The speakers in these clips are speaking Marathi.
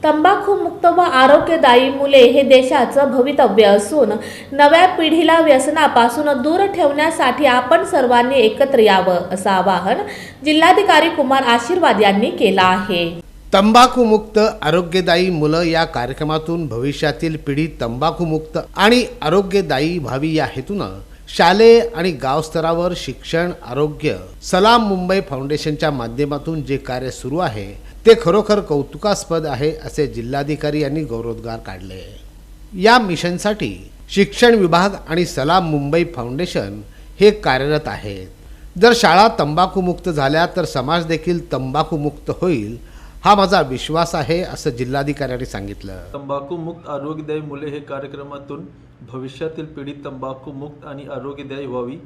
तंबाखूमुक्त व आरोग्यदायी मुले हे देशाचं भवितव्य असून नव्या पिढीला व्यसनापासून दूर ठेवण्यासाठी आपण सर्वांनी एकत्र यावं असं आवाहन जिल्हाधिकारी कुमार आशीर्वाद यांनी केलं आहे। तंबाखूमुक्त आरोग्यदायी मुलं या कार्यक्रमातून भविष्यातील पिढी तंबाखूमुक्त आणि आरोग्यदायी व्हावी या हेतूनं शालेय आणि गाव स्तरावर शिक्षण आरोग्य सलाम मुंबई फाउंडेशनच्या माध्यमातून जे कार्य सुरू आहे ते खरोखर कौतुकास्पद आहे असे जिल्हाधिकारी यांनी गौरवोद्गार काढले। या मिशनसाठी शिक्षण विभाग आणि सलाम मुंबई फाउंडेशन हे कार्यरत आहेत। जर शाळा तंबाखूमुक्त झाल्या तर समाज देखील तंबाखूमुक्त होईल हा माझा विश्वास आहे असं जिल्हाधिकाऱ्यांनी सांगितलं। तंबाखूमुक्त आरोग्यदायी मुले हे कार्यक्रमातून भविष्यातील पिढी तंबाखूमुक्त आणि आरोग्यदायी व्हावी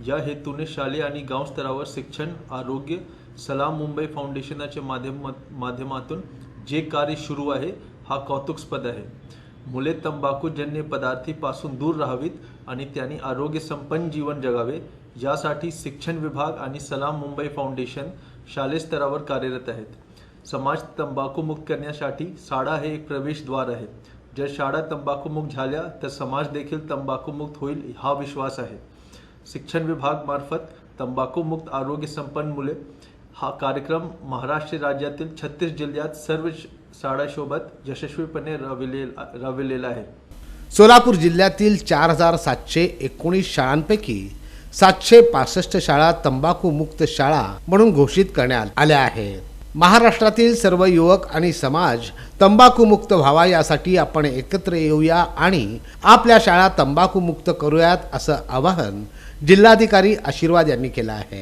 या हेतूने शालेय आणि गाव स्तरावर शिक्षण आरोग्य सलाम मुंबई फाउंडेशनच्या माध्यमातून जे कार्य सुरू आहे हा कौतुकास्पद आहे। मुले तंबाखूजन्य पदार्थांपासून दूर राहावीत आणि त्यांनी आरोग्य संपन्न जीवन जगावे यासाठी शिक्षण विभाग आणि सलाम मुंबई फाउंडेशन शालेय स्तरावर कार्यरत आहेत। समाज तंबाखूमुक्त करण्यासाठी शाळा हे एक प्रवेशद्वार आहे। जर शाळा तंबाखूमुक्त झाल्या तर समाज देखील तंबाखूमुक्त होईल हा विश्वास आहे। शिक्षण विभाग मार्फत तंबाखूमुक्त आरोग्य संपन्न मुले हा कार्यक्रम महाराष्ट्र राज्यातील 36 जिल्ह्यात सर्व शाळांसोबत यशस्वीपणे राबविलेला आहे। सोलापूर जिल्ह्यातील 4719 शाळांपैकी 765 शाळा तंबाखूमुक्त शाळा म्हणून घोषित करण्यात आल्या आहेत। महाराष्ट्रातील सर्व युवक आणि समाज तंबाखूमुक्त व्हावा यासाठी आपण एकत्र येऊया आणि आपल्या शाळा तंबाखूमुक्त करूयात असं आवाहन जिल्हाधिकारी आशीर्वाद यांनी केलं आहे।